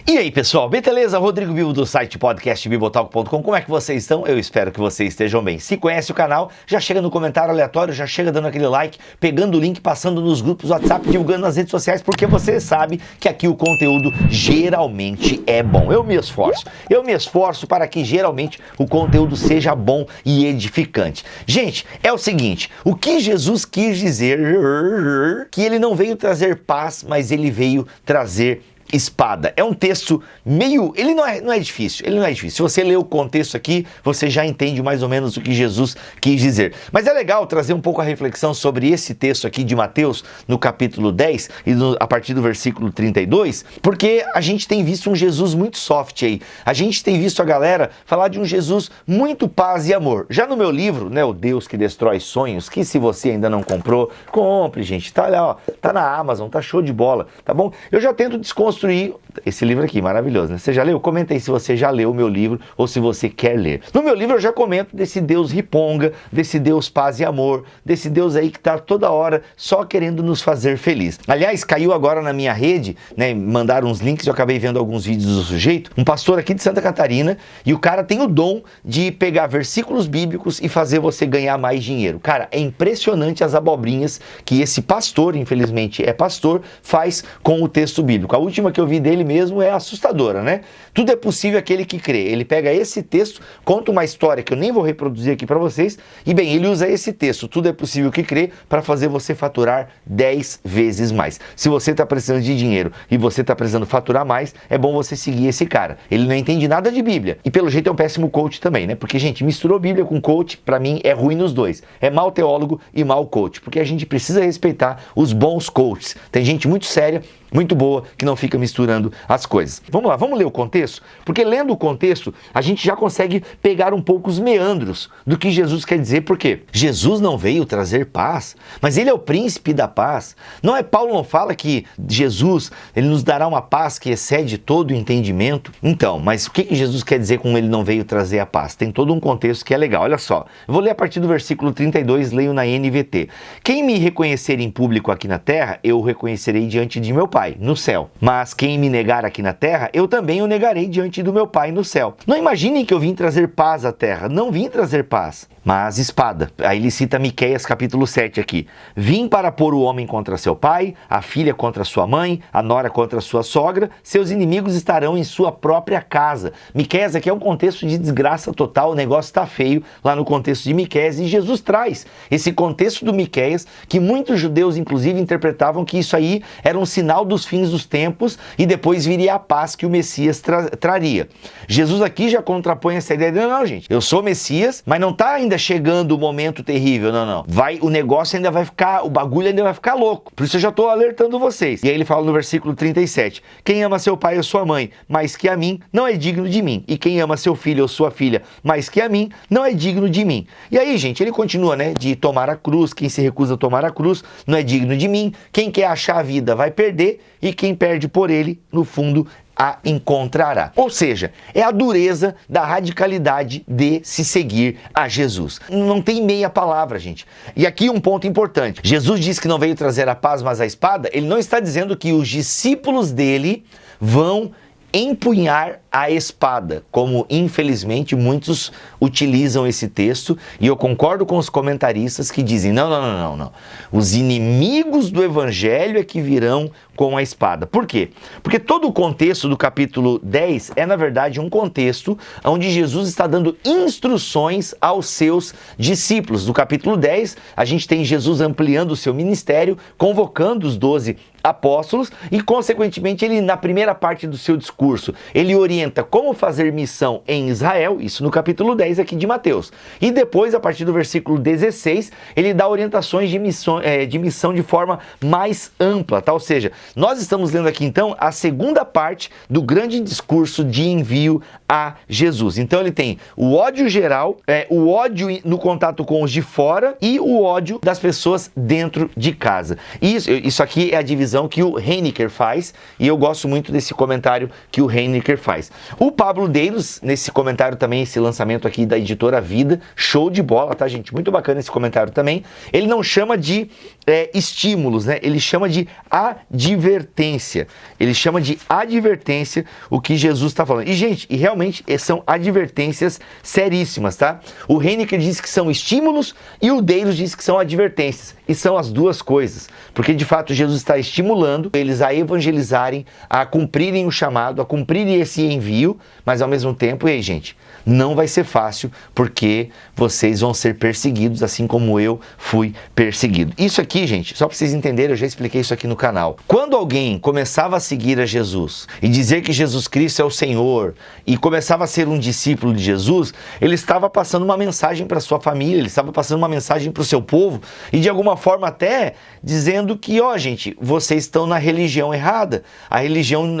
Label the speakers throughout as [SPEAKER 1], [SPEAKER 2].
[SPEAKER 1] E aí pessoal, beleza? Rodrigo Bibo do site podcastbibotalk.com. Como é que vocês estão? Eu espero que vocês estejam bem. Se conhece o canal, já chega no comentário aleatório, já chega dando aquele like, pegando o link, passando nos grupos WhatsApp, divulgando nas redes sociais, porque você sabe que aqui o conteúdo geralmente é bom. Eu me esforço para que geralmente o conteúdo seja bom e edificante. Gente, é o seguinte, o que Jesus quis dizer que ele não veio trazer paz, mas ele veio trazer espada. É um texto meio... Ele não é difícil. Se você ler o contexto aqui, você já entende mais ou menos o que Jesus quis dizer. Mas é legal trazer um pouco a reflexão sobre esse texto aqui de Mateus, no capítulo 10, e a partir do versículo 32, porque a gente tem visto um Jesus muito soft aí. A gente tem visto a galera falar de um Jesus muito paz e amor. Já no meu livro, né, O Deus que Destrói Sonhos, que se você ainda não comprou, compre, gente. Tá lá, ó, tá na Amazon, tá show de bola, tá bom? Eu já tento desconstruir esse livro aqui, maravilhoso, né? Você já leu? Comenta aí se você já leu o meu livro ou se você quer ler. No meu livro eu já comento desse Deus riponga, desse Deus paz e amor, desse Deus aí que tá toda hora só querendo nos fazer feliz. Aliás, caiu agora na minha rede, né? Mandaram uns links, eu acabei vendo alguns vídeos do sujeito, um pastor aqui de Santa Catarina, e o cara tem o dom de pegar versículos bíblicos e fazer você ganhar mais dinheiro. Cara, é impressionante as abobrinhas que esse pastor, infelizmente é pastor, faz com o texto bíblico. A última que eu vi dele mesmo é assustadora, né? Tudo é possível aquele que crê. Ele pega esse texto, conta uma história que eu nem vou reproduzir aqui para vocês, e bem, ele usa esse texto, tudo é possível que crê, para fazer você faturar 10 vezes mais. Se você está precisando de dinheiro e você está precisando faturar mais, é bom você seguir esse cara. Ele não entende nada de Bíblia, e pelo jeito é um péssimo coach também, né? Porque, gente, misturou Bíblia com coach, para mim é ruim nos dois. É mau teólogo e mau coach, porque a gente precisa respeitar os bons coaches. Tem gente muito séria, muito boa, que não fica misturando as coisas. Vamos lá, vamos ler o contexto? Porque lendo o contexto, a gente já consegue pegar um pouco os meandros do que Jesus quer dizer, porque Jesus não veio trazer paz, mas ele é o príncipe da paz. Paulo não fala que Jesus, ele nos dará uma paz que excede todo o entendimento? Então, mas o que Jesus quer dizer com ele não veio trazer a paz? Tem todo um contexto que é legal, olha só. Eu vou ler a partir do versículo 32, leio na NVT. Quem me reconhecer em público aqui na terra, eu o reconhecerei diante de meu Pai, no céu. Mas quem me negar aqui na terra, eu também o negarei diante do meu Pai no céu. Não imaginem que eu vim trazer paz à terra. Não vim trazer paz, mas espada. Aí ele cita Miqueias capítulo 7 aqui. Vim para pôr o homem contra seu pai, a filha contra sua mãe, a nora contra sua sogra, seus inimigos estarão em sua própria casa. Miqueias aqui é um contexto de desgraça total, o negócio está feio lá no contexto de Miqueias, e Jesus traz esse contexto do Miqueias, que muitos judeus inclusive interpretavam que isso aí era um sinal dos fins dos tempos e depois viria a paz que o Messias traria. Jesus aqui já contrapõe essa ideia de, não, gente, eu sou Messias, mas não está ainda chegando o momento terrível, não. O negócio ainda vai ficar, o bagulho ainda vai ficar louco. Por isso eu já estou alertando vocês. E aí ele fala no versículo 37, quem ama seu pai ou sua mãe, mais que a mim, não é digno de mim. E quem ama seu filho ou sua filha, mais que a mim, não é digno de mim. E aí, gente, ele continua, né, de tomar a cruz, quem se recusa a tomar a cruz, não é digno de mim. Quem quer achar a vida vai perder, e quem perde por ele, no fundo, a encontrará. Ou seja, é a dureza da radicalidade de se seguir a Jesus. Não tem meia palavra, gente. E aqui um ponto importante. Jesus diz que não veio trazer a paz, mas a espada. Ele não está dizendo que os discípulos dele vão empunhar a espada, como infelizmente muitos utilizam esse texto, e eu concordo com os comentaristas que dizem, não. Os inimigos do evangelho é que virão com a espada. Por quê? Porque todo o contexto do capítulo 10 é, na verdade, um contexto onde Jesus está dando instruções aos seus discípulos. No capítulo 10, a gente tem Jesus ampliando o seu ministério, convocando os 12 apóstolos e, consequentemente, ele, na primeira parte do seu discurso, ele orienta como fazer missão em Israel, isso no capítulo 10 aqui de Mateus. E depois, a partir do versículo 16, ele dá orientações de missão de forma mais ampla, tá? Ou seja, nós estamos lendo aqui, então, a segunda parte do grande discurso de envio a Jesus. Então, ele tem o ódio geral, o ódio no contato com os de fora e o ódio das pessoas dentro de casa. Isso aqui é a divisão que o Heinecker faz, e eu gosto muito desse comentário que o Heinecker faz. O Pablo Deiros, nesse comentário também, esse lançamento aqui da editora Vida, show de bola, tá, gente? Muito bacana esse comentário também. Ele não chama de estímulos, né? Ele chama de adversidade. advertência. Ele chama de advertência o que Jesus está falando. E, gente, realmente são advertências seríssimas, tá? O Heinecker diz que são estímulos e o Deiros diz que são advertências. E são as duas coisas. Porque, de fato, Jesus está estimulando eles a evangelizarem, a cumprirem o chamado, a cumprirem esse envio, mas, ao mesmo tempo, ei, gente, não vai ser fácil, porque vocês vão ser perseguidos, assim como eu fui perseguido. Isso aqui, gente, só para vocês entenderem, eu já expliquei isso aqui no canal. Quando alguém começava a seguir a Jesus e dizer que Jesus Cristo é o Senhor e começava a ser um discípulo de Jesus, ele estava passando uma mensagem para sua família, ele estava passando uma mensagem para o seu povo e, de alguma forma, até dizendo que, ó, gente, vocês estão na religião errada, a religião,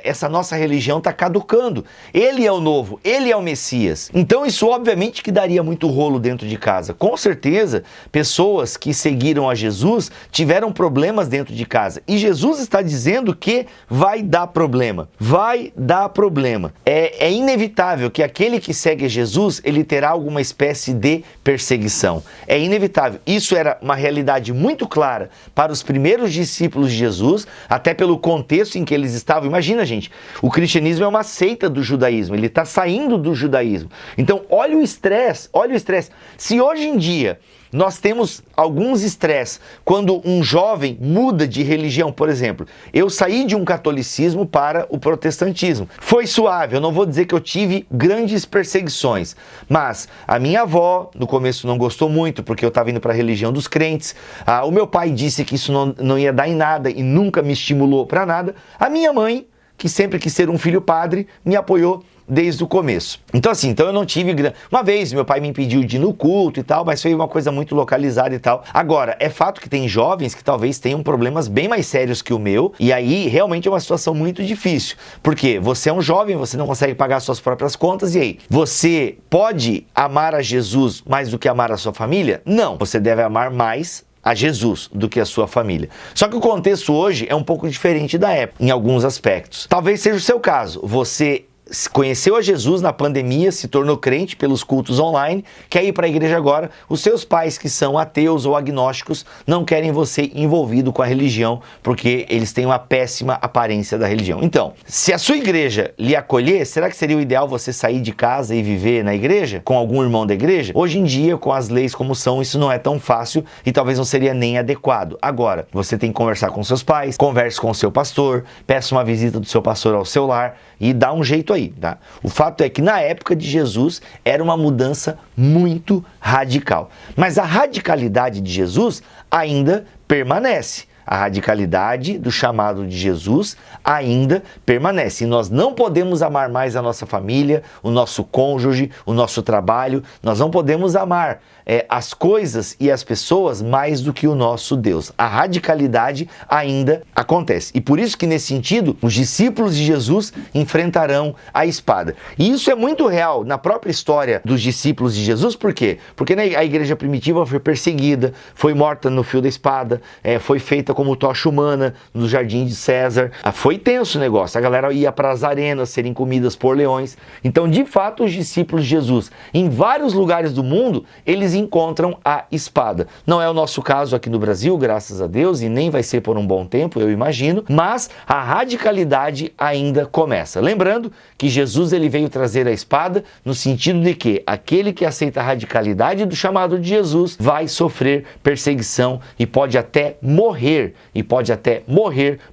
[SPEAKER 1] essa nossa religião está caducando. Ele é o novo, ele é o Messias. Então isso obviamente que daria muito rolo dentro de casa. Com certeza, pessoas que seguiram a Jesus tiveram problemas dentro de casa. E Jesus está dizendo que vai dar problema. Vai dar problema. É inevitável que aquele que segue a Jesus, ele terá alguma espécie de perseguição. É inevitável. Isso era uma realidade muito clara para os primeiros discípulos de Jesus, até pelo contexto em que eles estavam. Imagina, gente, o cristianismo é uma seita do judaísmo, ele está saindo do judaísmo. Então, olha o estresse, olha o estresse. Se hoje em dia nós temos alguns estresses quando um jovem muda de religião, por exemplo, eu saí de um catolicismo para o protestantismo. Foi suave, eu não vou dizer que eu tive grandes perseguições, mas a minha avó no começo não gostou muito porque eu estava indo para a religião dos crentes, o meu pai disse que isso não ia dar em nada e nunca me estimulou para nada, a minha mãe, que sempre quis ser um filho padre, me apoiou desde o começo. Então assim, eu não tive... Uma vez meu pai me impediu de ir no culto e tal, mas foi uma coisa muito localizada e tal. Agora, é fato que tem jovens que talvez tenham problemas bem mais sérios que o meu, e aí realmente é uma situação muito difícil. Porque você é um jovem, você não consegue pagar suas próprias contas, e aí? Você pode amar a Jesus mais do que amar a sua família? Não. Você deve amar mais a Jesus do que a sua família. Só que o contexto hoje é um pouco diferente da época, em alguns aspectos. Talvez seja o seu caso. Você conheceu a Jesus na pandemia, se tornou crente pelos cultos online, quer ir para a igreja agora, os seus pais que são ateus ou agnósticos não querem você envolvido com a religião, porque eles têm uma péssima aparência da religião. Então, se a sua igreja lhe acolher, será que seria o ideal você sair de casa e viver na igreja, com algum irmão da igreja? Hoje em dia, com as leis como são, isso não é tão fácil e talvez não seria nem adequado. Agora, você tem que conversar com seus pais, converse com o seu pastor, peça uma visita do seu pastor ao seu lar e dá um jeito aí. Tá? O fato é que na época de Jesus era uma mudança muito radical. Mas a radicalidade de Jesus ainda permanece. A radicalidade do chamado de Jesus ainda permanece. E nós não podemos amar mais a nossa família, o nosso cônjuge, o nosso trabalho. Nós não podemos amar as coisas e as pessoas mais do que o nosso Deus. A radicalidade ainda acontece. E por isso que, nesse sentido, os discípulos de Jesus enfrentarão a espada. E isso é muito real na própria história dos discípulos de Jesus. Por quê? Porque a igreja primitiva foi perseguida, foi morta no fio da espada, foi feita como tocha humana no jardim de César. Foi tenso o negócio. A galera ia para as arenas serem comidas por leões. Então, de fato, os discípulos de Jesus, em vários lugares do mundo, eles encontram a espada. Não é o nosso caso aqui no Brasil, graças a Deus, e nem vai ser por um bom tempo, eu imagino, mas a radicalidade ainda começa. Lembrando que Jesus ele veio trazer a espada no sentido de que aquele que aceita a radicalidade do chamado de Jesus vai sofrer perseguição e pode até morrer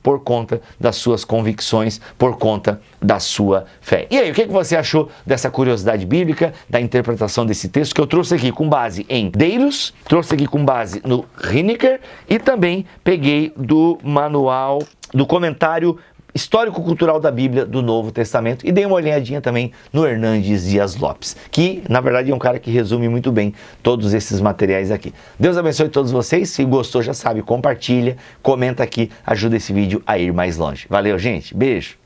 [SPEAKER 1] por conta das suas convicções, por conta da sua fé. E aí, o que você achou dessa curiosidade bíblica, da interpretação desse texto que eu trouxe aqui com base em Deiros, trouxe aqui com base no Heinecker e também peguei do manual, do comentário histórico-cultural da Bíblia do Novo Testamento e dei uma olhadinha também no Hernandes Dias Lopes, que na verdade é um cara que resume muito bem todos esses materiais aqui. Deus abençoe todos vocês, se gostou já sabe, compartilha, comenta aqui, ajuda esse vídeo a ir mais longe. Valeu, gente, beijo!